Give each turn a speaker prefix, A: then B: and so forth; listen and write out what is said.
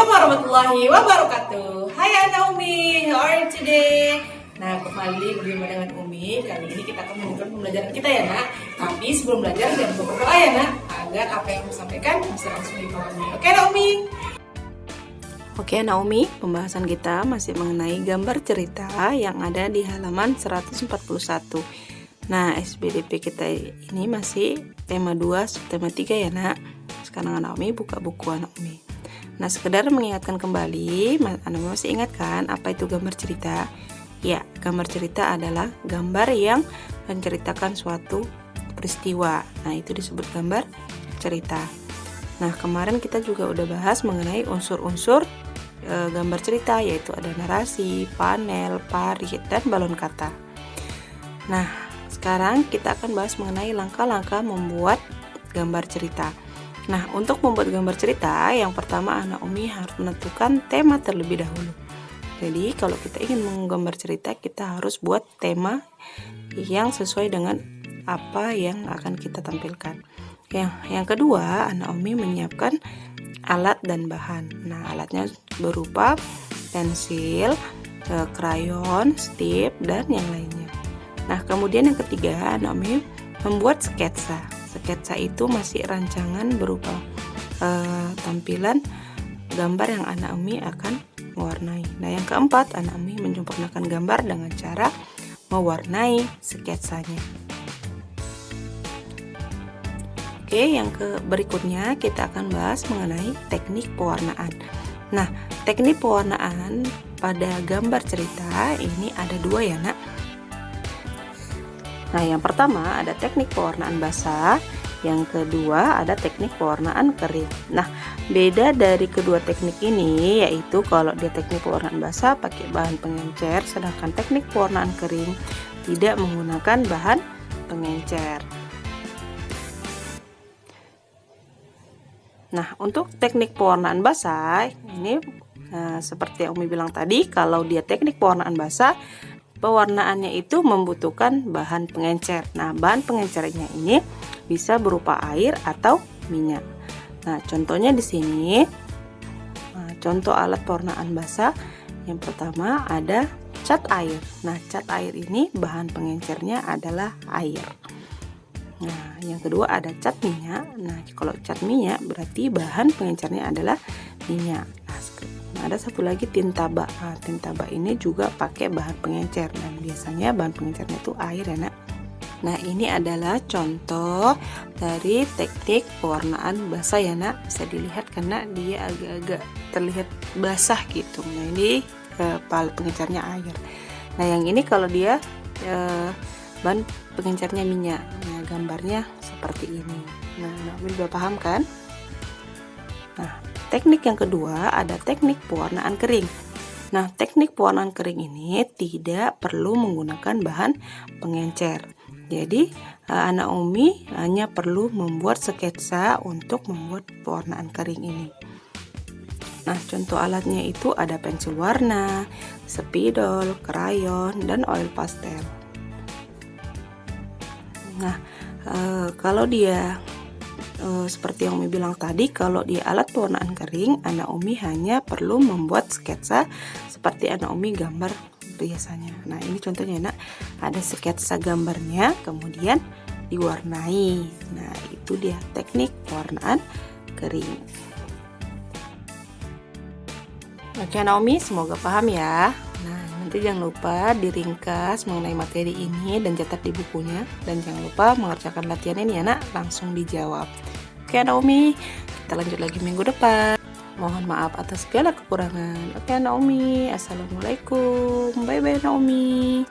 A: Assalamualaikum warahmatullahi wabarakatuh. Hai Naomi, how are you today? Nah, kembali bersama dengan Umi. Kali ini kita akan melanjutkan pembelajaran kita ya nak. Tapi sebelum belajar jangan lupa berdoa ya nak, agar apa yang aku sampaikan bisa langsung dipahami. Oke Naomi?
B: Oke Naomi, pembahasan kita masih mengenai gambar cerita yang ada di halaman 141. Nah, SBDP kita ini masih tema 2, subtema 3 ya nak. Sekarang Naomi buka buku Naomi. Nah, sekedar mengingatkan kembali, Naomi masih ingat kan apa itu gambar cerita? Ya, gambar cerita adalah gambar yang menceritakan suatu peristiwa. Nah, itu disebut gambar cerita. Nah, kemarin kita juga udah bahas mengenai unsur-unsur gambar cerita, yaitu ada narasi, panel, parit, dan balon kata. Nah, sekarang kita akan bahas mengenai langkah-langkah membuat gambar cerita. Nah, untuk membuat gambar cerita, yang pertama Naomi harus menentukan tema terlebih dahulu. Jadi, kalau kita ingin menggambar cerita, kita harus buat tema yang sesuai dengan apa yang akan kita tampilkan. Yang kedua, Naomi menyiapkan alat dan bahan. Nah, alatnya berupa pensil, krayon, stip, dan yang lainnya. Nah, kemudian yang ketiga, Naomi membuat sketsa. Sketsa itu masih rancangan berupa tampilan gambar yang Naomi akan mewarnai. Nah, yang keempat, Naomi menyempurnakan gambar dengan cara mewarnai sketsanya. Oke, yang berikutnya kita akan bahas mengenai teknik pewarnaan. Nah, teknik pewarnaan pada gambar cerita ini ada dua ya nak. Nah, yang pertama ada teknik pewarnaan basah, yang kedua ada teknik pewarnaan kering. Nah, beda dari kedua teknik ini yaitu kalau dia teknik pewarnaan basah pakai bahan pengencer, sedangkan teknik pewarnaan kering tidak menggunakan bahan pengencer. Nah, untuk teknik pewarnaan basah ini seperti yang Umi bilang tadi, kalau dia teknik pewarnaan basah, pewarnaannya itu membutuhkan bahan pengencer. Nah, bahan pengencernya ini bisa berupa air atau minyak. Nah, contohnya di sini, contoh alat pewarnaan basah yang pertama ada cat air. Nah, cat air ini bahan pengencernya adalah air. Nah, yang kedua ada cat minyak. Nah, kalau cat minyak berarti bahan pengencernya adalah minyak. Nah, ada satu lagi tinta bak. Nah, tinta bak ini juga pakai bahan pengencer dan biasanya bahan pengencernya itu air ya nak. Nah, ini adalah contoh dari teknik pewarnaan basah ya nak. Bisa dilihat karena dia agak-agak terlihat basah gitu. Nah, ini pengencernya air. Nah, yang ini kalau dia bahan pengencernya minyak. Nah, gambarnya seperti ini. Nah, udah paham kan? Nah, teknik yang kedua ada teknik pewarnaan kering. Nah, teknik pewarnaan kering ini tidak perlu menggunakan bahan pengencer. Jadi, Naomi hanya perlu membuat sketsa untuk membuat pewarnaan kering ini. Nah, contoh alatnya itu ada pensil warna, spidol, krayon, dan oil pastel. Nah, kalau dia seperti yang Umi bilang tadi, kalau di alat pewarnaan kering, Naomi hanya perlu membuat sketsa seperti Naomi gambar biasanya. Nah, ini contohnya nak, ada sketsa gambarnya, kemudian diwarnai. Nah, itu dia teknik pewarnaan kering. Oke Naomi, semoga paham ya. Nah, nanti jangan lupa diringkas mengenai materi ini dan catat di bukunya. Dan jangan lupa mengerjakan latihan ini ya nak, langsung dijawab. Oke Naomi, kita lanjut lagi minggu depan. Mohon maaf atas segala kekurangan. Oke Naomi, assalamualaikum. Bye bye Naomi.